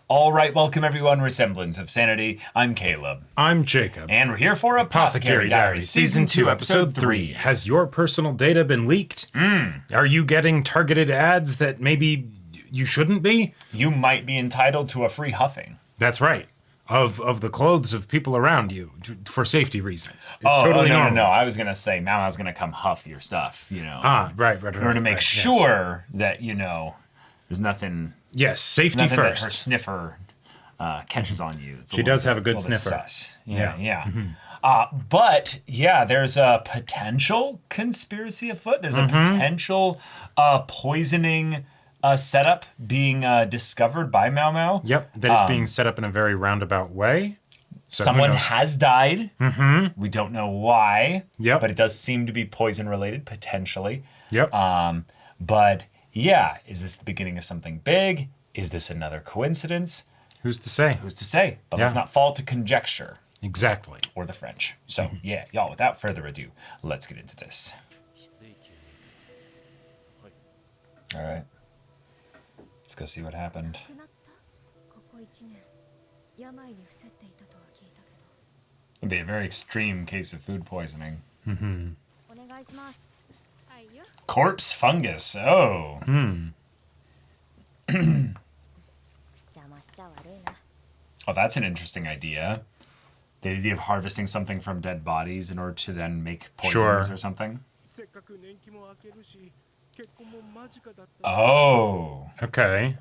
All right, welcome everyone. We're Semblance of Sanity. I'm Caleb. I'm Jacob. And we're here for Apothecary Diaries, Season 2, Episode 3. Has your personal data been leaked? Are you getting targeted ads that maybe you shouldn't be? You might be entitled to a free huffing. That's right. Of the clothes of people around you, for safety reasons. It's totally normal. No. I was going to say, Mama's going to come huff your stuff, you know. Right. In order to make sure that, you know, there's nothing... Yes, safety nothing first. That her sniffer catches on you. She does have a good sniffer. Sus. Yeah. But, yeah, there's a potential conspiracy afoot. There's a potential poisoning setup being discovered by Mau Mau. Yep, that is being set up in a very roundabout way. So someone has died. We don't know why. Yep. But it does seem to be poison related, potentially. Yep. But, yeah, is this the beginning of something big? Is this another coincidence? Who's to say? Who's to say? But let's not fall to conjecture. Exactly. Or the French. So, yeah, y'all, without further ado, let's get into this. All right. Let's go see what happened. It'd be a very extreme case of food poisoning. Corpse fungus. Oh. Oh, that's an interesting idea. The idea of harvesting something from dead bodies in order to then make poisons or something. Oh. Okay.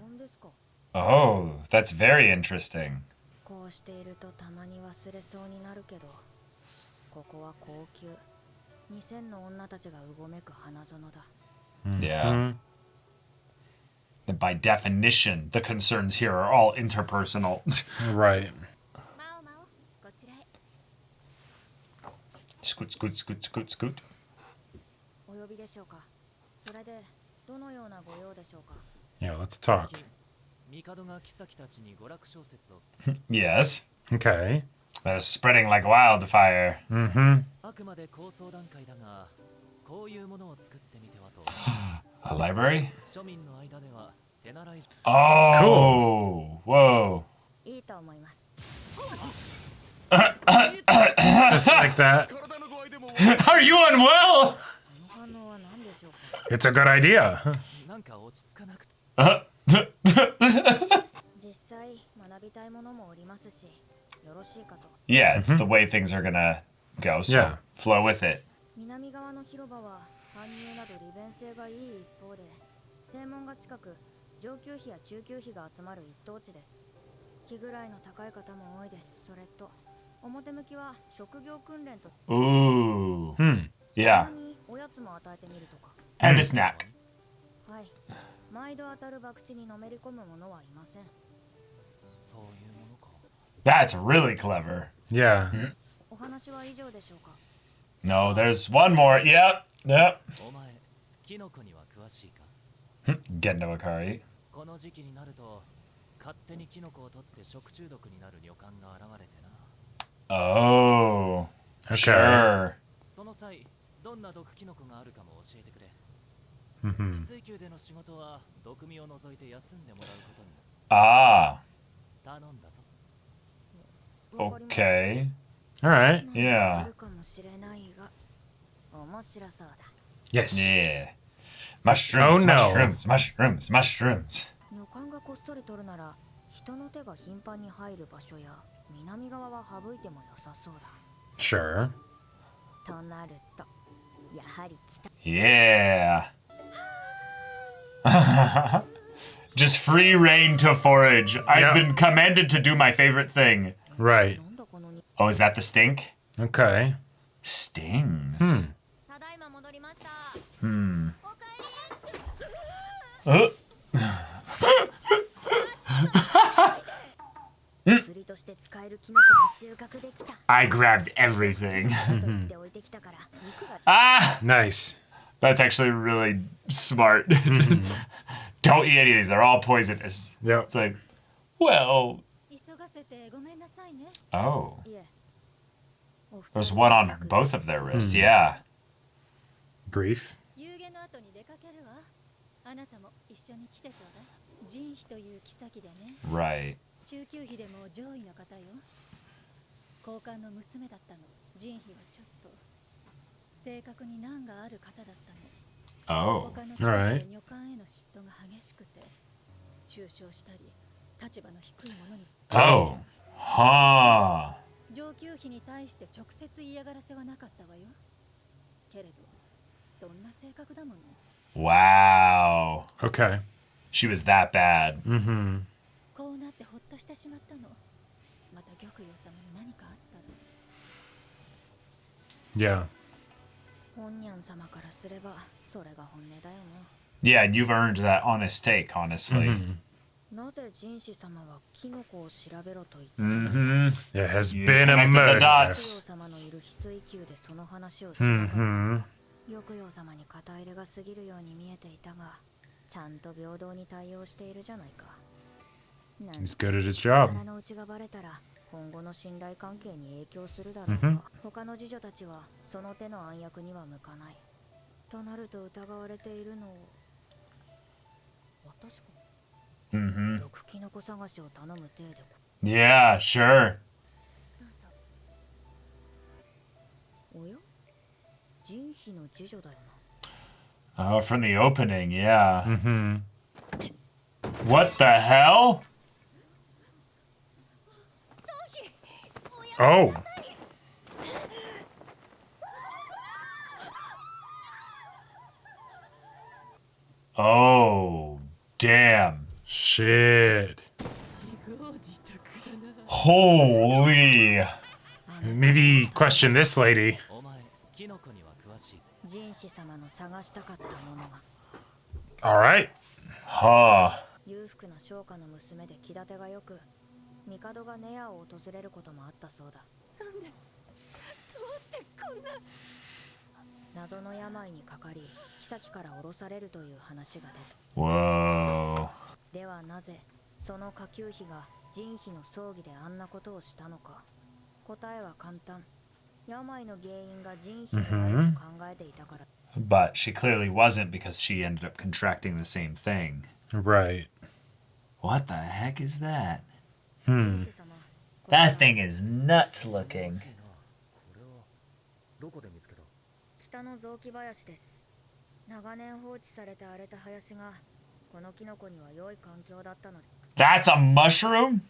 Oh, that's very interesting. Yeah. And by definition, the concerns here are all interpersonal. Right. Scoot, scoot, scoot, scoot, scoot. Yeah, let's talk. Yes. Okay. That is spreading like wildfire. A library? Oh, cool. Whoa. Just like that. Are you unwell? It's a good idea. Yeah, it's the way things are gonna go, so flow with it. Ooh. Yeah. And a snack. That's really clever. Yeah. No, there's one more. Yep. Gendo Akari. Oh. Okay. Sure. Ah. Okay. All right. Yeah. Yes. Yeah. Mushrooms. Oh, no. Mushrooms. Sure. Yeah. Just free reign to forage. I've been commanded to do my favorite thing. Right. Oh, is that the stink? Okay. Stings. I grabbed everything. Ah! Nice. That's actually really smart. Don't eat any of these. They're all poisonous. Yep. It's like, well... Oh. There's one on both of their wrists, yeah. Grief. Right. 中級妃でも上位の方よ。高官の娘だったの。ジン妃はちょっと性格に難がある方だったの。 Oh. 他の妃様で女官への嫉妬が激しくて中傷したり立場の低い者に Oh. Huh. 上級妃に対して直接嫌がらせはなかったわよ。けれどそんな性格だもの。 Wow. Okay. She was that bad. こうなってほっとしてしまったの。また玉葉様に何かあったら。 Yeah. 本ニャン様からすればそれが本音だよね。 Yeah, and you've earned that honest take, honestly. なぜジン氏様はキノコを調べろと言った Mm-hmm. There has You been a connected the murder. 玉 dots. 葉様のいる翡翠宮でその話をしなかった。玉葉様に肩入れが過ぎるように見えていたが、ちゃんと平等に対応しているじゃないか。 He's good at his job. 腹の内がバレたら今後の信頼関係に影響するだろうが、他の侍女たちはその手の暗躍には向かない。となると疑われているのを私か。 Mm-hmm. 毒キノコ探しを頼む体で。 Yeah, sure. おや、ジン妃の次女だよな。 Oh, from the opening, yeah. What the hell? Oh. Oh, damn. Shit. Holy. Maybe question this lady. お前キノコには詳しい。ジン氏様の探したかったものが All right. Huh. 裕福な商家の娘で気立てがよく、帝がネアを訪れることもあったそうだ。なんでどうしてこんな謎の病にかかり妃から降ろされるという話が出た。 Whoa. ではなぜその下級妃がジン妃の葬儀であんなことをしたのか。答えは簡単。病の原因がジン妃にあると考えていたから。 But she clearly wasn't because she ended up contracting the same thing. Right. What the heck is that? ジン妃様、 That thing is nuts looking. これはどこで見つけた？北の雑木林です。長年放置された荒れた林がこのキノコには良い環境だったので。 That's a mushroom?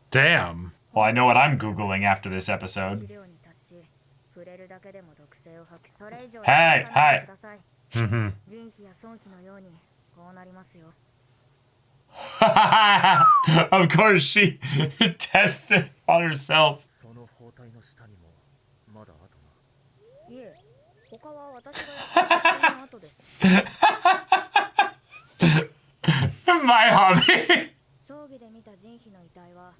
Damn. Well, I know what I'm Googling after this episode. 肥料に達し、触れるだけでも毒性を吐き、それ以上はいやらないでください。 Mm-hmm. ジン妃や孫妃のようにこうなりますよ。 Of course, she tests it on herself. その包帯の下にもまだあとな。いえ、他は私がやったの後です。 My hobby. 葬儀で見たジン妃の遺体は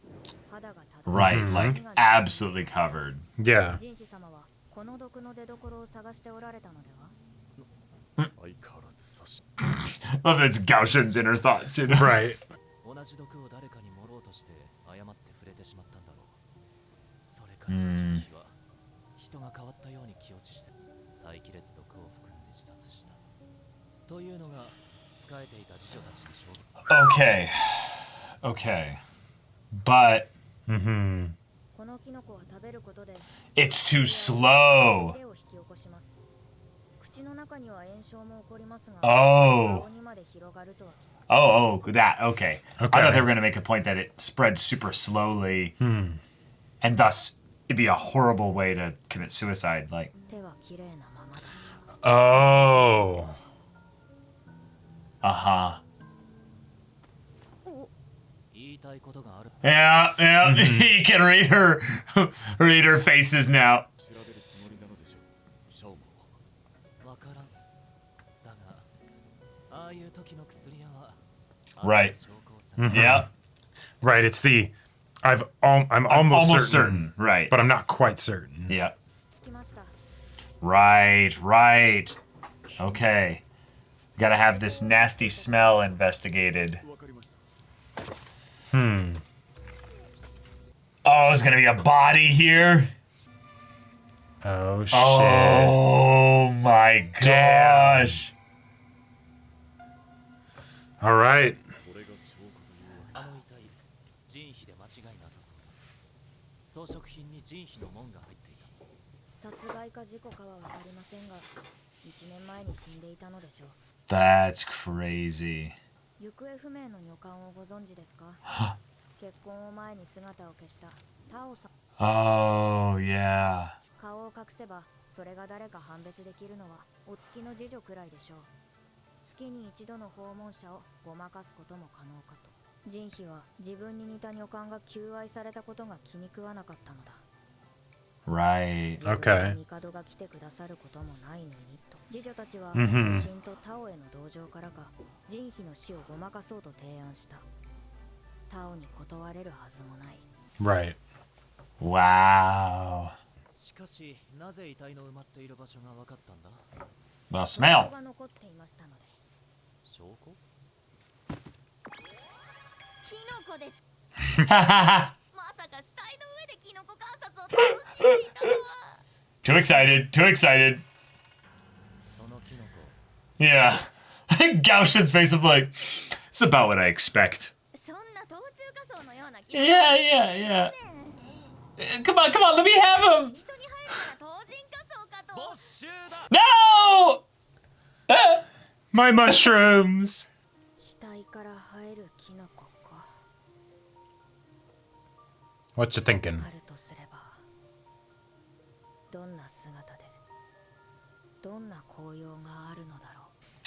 肌がただ Right, like absolutely covered. Yeah. ジン妃様はこの毒の出所を探しておられたのでは。 相変わらず刺し。 Love that's Gaoshen's inner thoughts, you know? Right. 同じ毒を誰かに盛ろうとして誤って触れてしまったんだろう。それからジン妃は人が変わったように気落ちして耐えきれず毒を含んで自殺した。というのが仕えていた侍女たちの証言。 Okay. Okay. But このキノコは食べることで it's too slow. 手を引き起こします。口の中には炎症も起こりますが、 Oh. 顔にまで広がるとは。 Oh, that. Okay. I Okay. thought they were going to make a point that it spreads super slowly. And thus, it'd be a horrible way to commit suicide. Like, 手は綺麗なままだ。 Oh. uh-huh. 言いたいことがある。 Yeah, yeah. He can read her faces now. 調べるつもりなのでしょう。ショーモ。わからん。だが、ああいう時の薬屋は。 Right. 証拠を探す Yeah. Right. It's the I'm almost Almost certain, certain. Right. but I'm not quite certain. Yeah. 聞きました。 Right, right. Okay. Gotta have this nasty smell investigated. わかりました。 Oh, there's gonna be a body here? Oh shit. Oh my gosh. All right. これが証拠というわけ。あの遺体、ジン妃で間違いなさそうだ。装飾品に人皮の紋が入っていた。殺害か事故かは分かりませんが、1年前に死んでいたのでしょう。 That's crazy. 行方不明の女官をご存知ですか？結婚を前に姿を消したタオさん。 Oh, yeah. 顔を隠せばそれが誰か判別できるのはお月の次女くらいでしょう。月に一度の訪問者をごまかすことも可能かと。人皮は自分に似た女官が求愛されたことが気に食わなかったのだ。 Right. 自分 Okay. に帝が来てくださることもないのにと。次女たちは Mhm. 無心とタオへの同情からか人皮の死をごまかそうと提案した。タオに断れるはずもない。 Right. Wow. しかしなぜ遺体の埋まっている場所が分かったんだ？ The 証 smell. 拠が残っていましたので。証拠？キノコです。 Too まさか死体の上でキノコ観察を楽しんでいたとは。 excited. Too excited. そのキノコ Yeah. Gaushin's face of like, it's about what I expect. そんな冬中仮想のようなキノコ。 Yeah. Come on, let me have him. 人に入るから冬人仮想かと。没収だ。 No! My mushrooms. 死体から生えるキノコか。 What you thinking? あるとすれば、どんな姿で、どんな紅葉があるのだろ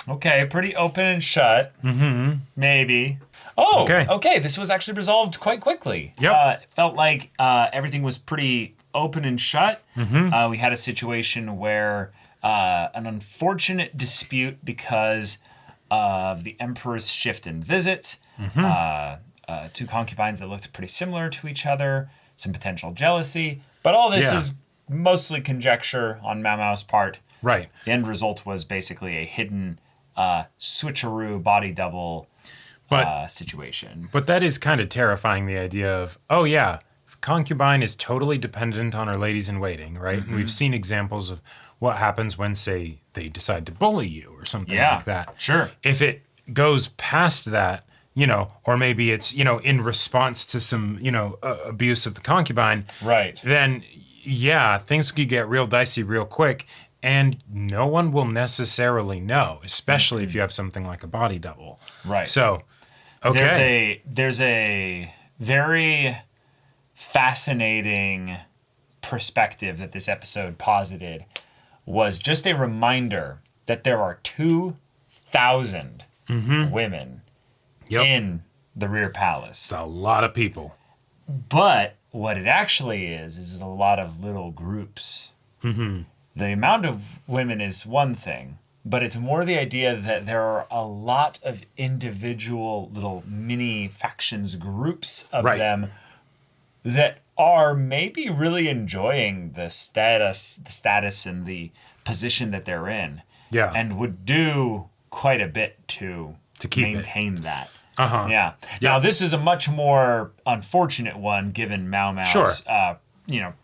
う。 Okay, pretty open and shut. Mm-hmm. Maybe. Oh, Okay. okay. This was actually resolved quite quickly. Yep. It felt like everything was pretty open and shut. We had a situation where an unfortunate dispute because of the Emperor's shift in visits. Two concubines that looked pretty similar to each other. Some potential jealousy. But all this Yeah. is mostly conjecture on Mao Mao's part. Right. The end result was basically a hidden switcheroo body double situation. But that is kind of terrifying, the idea of, oh yeah, concubine is totally dependent on her ladies in waiting, right? And we've seen examples of what happens when, say, they decide to bully you or something Yeah, like that. sure. If it goes past that, you know, or maybe it's, you know, in response to some, you know, abuse of the concubine, Right. then yeah, things could get real dicey real quick. And no one will necessarily know, especially if you have something like a body double. Right. So, okay. There's a very fascinating perspective that this episode posited was just a reminder that there are 2,000 women Yep. in the rear palace. It's a lot of people. But what it actually is a lot of little groups. The amount of women is one thing, but it's more the idea that there are a lot of individual little mini factions, groups of Right. them that are maybe really enjoying the status and the position that they're in. Yeah. And would do quite a bit to keep it. maintain that. Uh-huh. Yeah. Now, this is a much more unfortunate one given Mao Mao's, Sure.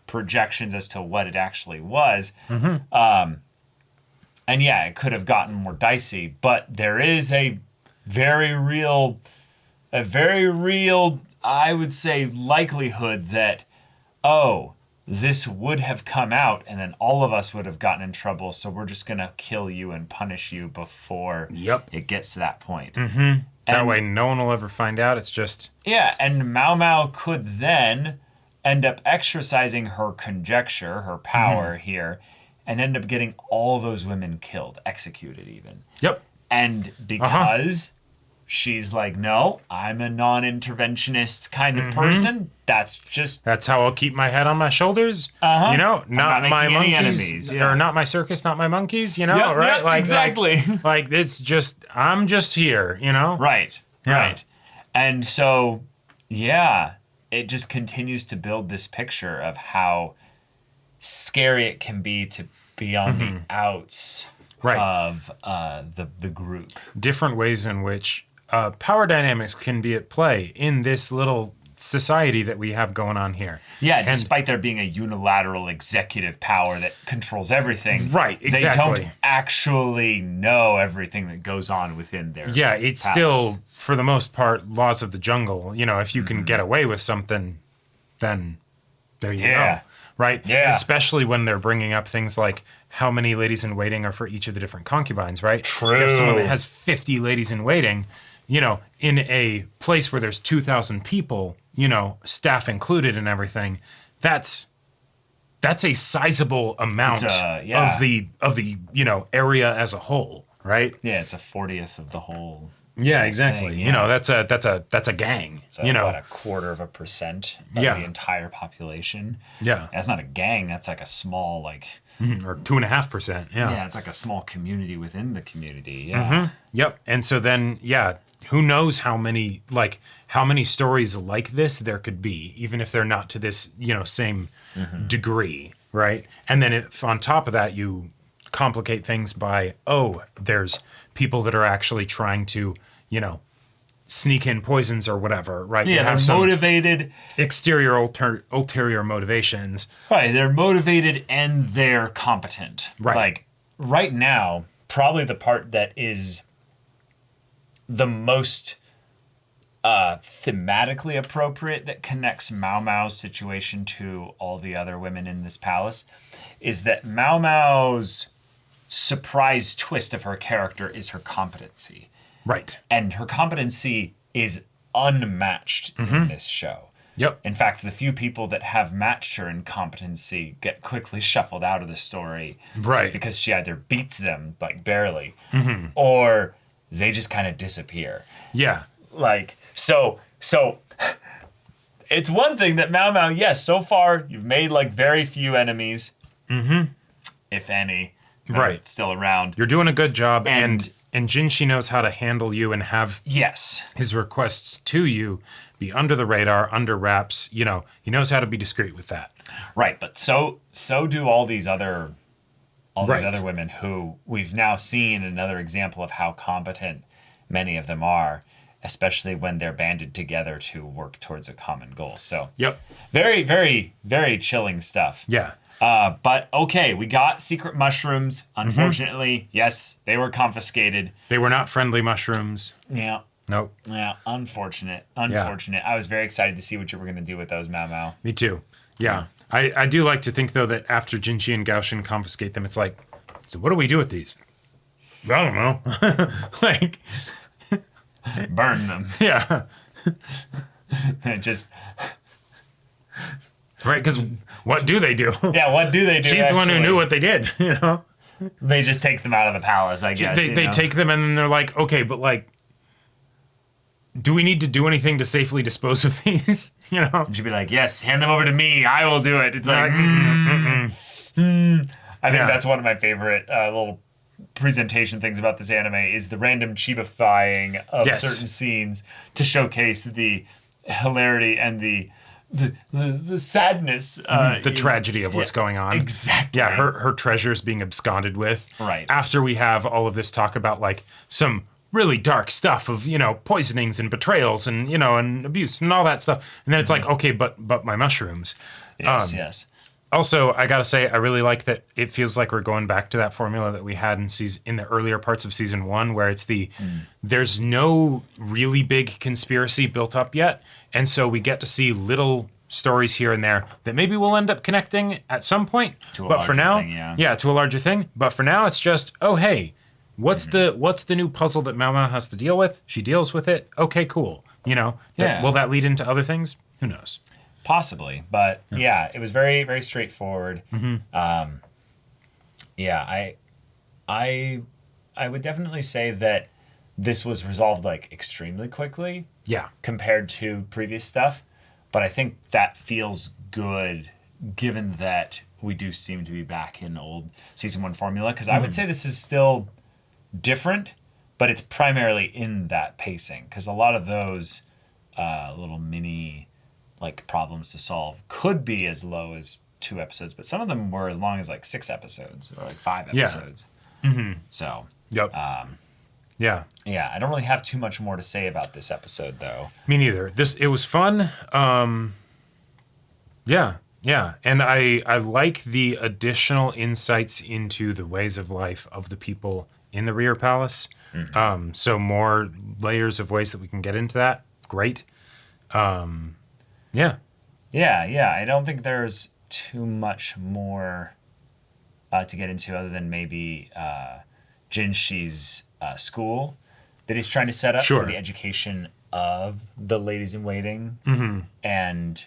Projections as to what it actually was. And yeah, it could have gotten more dicey, but there is a very real, I would say, likelihood that, this would have come out and then all of us would have gotten in trouble. So we're just going to kill you and punish you before Yep. it gets to that point. That way no one will ever find out. It's just... Yeah, and Mao Mao could then end up exercising her conjecture, her power here, and end up getting all those women killed, executed even. Yep. And because she's like, no, I'm a non-interventionist kind of person, That's how I'll keep my head on my shoulders. You know, not not my making any monkeys, enemies, yeah. or not my circus, not my monkeys, you know, Yep, right? yep, exactly. Like it's just, I'm just here, you know? Right, Yeah. right. And so, yeah, it just continues to build this picture of how scary it can be to be on the outs Right. of the group. Different ways in which power dynamics can be at play in this little society that we have going on here. Yeah, And- despite there being a unilateral executive power that controls everything, Right, exactly. they don't actually know everything that goes on within their Yeah, it's palace. still, for the most part, laws of the jungle. You know, if you can get away with something, then there you Yeah. go. Right? Yeah. Especially when they're bringing up things like how many ladies in waiting are for each of the different concubines, right? True. You have someone that has 50 ladies in waiting, you know, in a place where there's 2,000 people, you know, staff included and everything. That's a sizable amount yeah. of the you know, area as a whole, right? Yeah, it's a 40th of the whole. Yeah, exactly. thing, You know, yeah. that's a gang. So you know, about 1/4% of Yeah. the entire population. yeah, That's not a gang. That's like a small like. or 2.5%. Yeah, it's like a small community within the community. Yeah. Yep. And so then, yeah, who knows how many stories like this there could be, even if they're not to this, you know, same degree, right? And then if on top of that you complicate things by, oh, there's people that are actually trying to, you know, sneak in poisons or whatever, right? You Yeah, have they're some motivated. exterior ulterior motivations. Right, they're motivated and they're competent. Right. Like right now, probably the part that is the most thematically appropriate that connects Mao Mao's situation to all the other women in this palace is that Mao Mao's surprise twist of her character is her competency. Right. And her competency is unmatched in this show. Yep. In fact, the few people that have matched her in competency get quickly shuffled out of the story. Right. Because she either beats them, like barely, or they just kind of disappear. Yeah. Like, so it's one thing that Mao Mao, yes, so far you've made like very few enemies, if any, that are Right. still around. You're doing a good job, And- and Jinshi knows how to handle you and have Yes. his requests to you be under the radar, under wraps. You know, he knows how to be discreet with that. Right, but so do all these other Right. women who we've now seen another example of how competent many of them are, especially when they're banded together to work towards a common goal. So Yep. very, very, very chilling stuff. Yeah. But okay, we got secret mushrooms. Unfortunately, yes, they were confiscated. They were not friendly mushrooms. Yeah. Nope. Yeah, unfortunate. I was very excited to see what you were going to do with those, Mao Mao. Me too. Yeah. I do like to think, though, that after Jinshi and Gaoshin confiscate them, it's like, so what do we do with these? I don't know. Like, Burn them. yeah. Just, Right, because what do they do? yeah, what do they do? She's the one who actually? knew what they did, you know? They just take them out of the palace, I guess. They you know? take them and then they're like, okay, but like, do we need to do anything to safely dispose of these? You know? And she'd be like, yes, hand them over to me. I will do it. It's like, Like, I think Yeah. that's one of my favorite little presentation things about this anime is the random chibifying of Yes. certain scenes to showcase the hilarity and the sadness. the tragedy of what's going on. Exactly. Yeah, her treasures being absconded with. Right. After we have all of this talk about like some really dark stuff of, you know, poisonings and betrayals and, you know, and abuse and all that stuff. And then it's like, okay, but my mushrooms. Yes, yes. Also, I gotta say, I really like that it feels like we're going back to that formula that we had in the earlier parts of season 1, where it's there's no really big conspiracy built up yet, and so we get to see little stories here and there that maybe we'll end up connecting at some point. To a but for larger now, thing, yeah. to a larger thing. But for now, it's just, oh hey, what's the new puzzle that Mao Mao has to deal with? She deals with it. Okay, cool. You know, Yeah. will that lead into other things? Who knows? Possibly, but yeah, it was very, very straightforward. Yeah, I would definitely say that this was resolved like extremely quickly Yeah. compared to previous stuff, but I think that feels good given that we do seem to be back in old season 1 formula, because I would say this is still different, but it's primarily in that pacing, because a lot of those little mini like problems to solve could be as low as 2 episodes, but some of them were as long as like 6 episodes or like 5 Yeah. episodes. So Yep. Yeah. Yeah, I don't really have too much more to say about this episode, though. Me neither. It was fun. Yeah. And I like the additional insights into the ways of life of the people in the Rear Palace. So more layers of ways that we can get into that. Great. Yeah. Yeah. I don't think there's too much more to get into other than maybe Jinshi's school that he's trying to set up Sure. for the education of the ladies in waiting and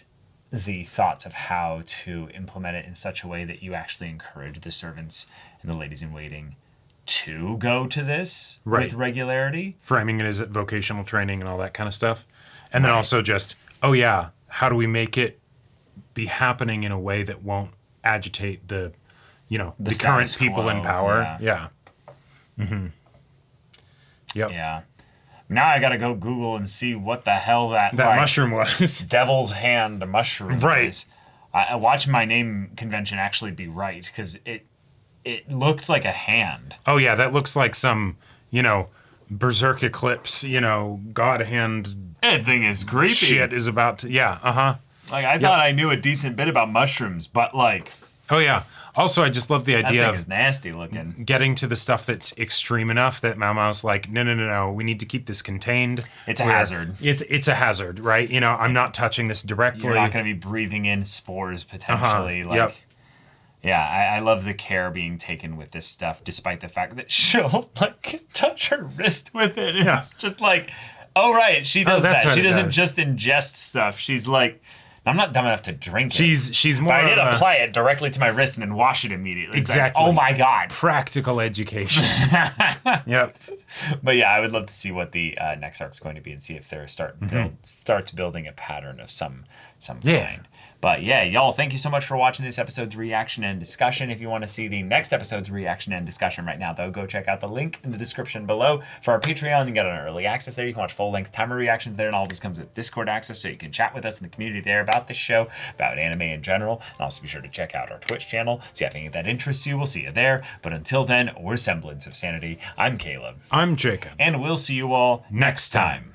the thoughts of how to implement it in such a way that you actually encourage the servants and the ladies in waiting to go to this with regularity. Framing it as vocational training and all that kind of stuff. And then also just, how do we make it be happening in a way that won't agitate the current people in power? Yeah. Yep. Yeah. Now I gotta go Google and see what the hell that mushroom was. Devil's hand mushroom Right. is. I watched my name convention actually be right, because it looks like a hand. Oh yeah, that looks like some, berserk eclipse, god hand That thing is creepy. shit is about to, Like, I thought I knew a decent bit about mushrooms, but like, Oh yeah. Also, I just love the that idea thing of is nasty looking. getting to the stuff that's extreme enough that Mao Mao's like, no, we need to keep this contained. It's a hazard. It's a hazard, right? I'm not touching this directly. You're not going to be breathing in spores potentially. Yep. Yeah, I love the care being taken with this stuff, despite the fact that she'll like touch her wrist with it. It's Yeah. just like, oh right, she does that's that. what She it doesn't does. just ingest stuff. She's like, I'm not dumb enough to drink it. She's more But I did of a apply it directly to my wrist and then wash it immediately. It's like, Exactly. oh my god. practical education. Yep. But yeah, I would love to see what the next arc's going to be and see if they're starts building a pattern of some Yeah. kind. But yeah, y'all, thank you so much for watching this episode's reaction and discussion. If you want to see the next episode's reaction and discussion right now, though, go check out the link in the description below for our Patreon. You can get an early access there. You can watch full-length timer reactions there, and all this comes with Discord access, so you can chat with us in the community there about this show, about anime in general. And also be sure to check out our Twitch channel. See if any of that interests you. We'll see you there. But until then, we're Semblance of Sanity. I'm Caleb. I'm Jacob. And we'll see you all next time.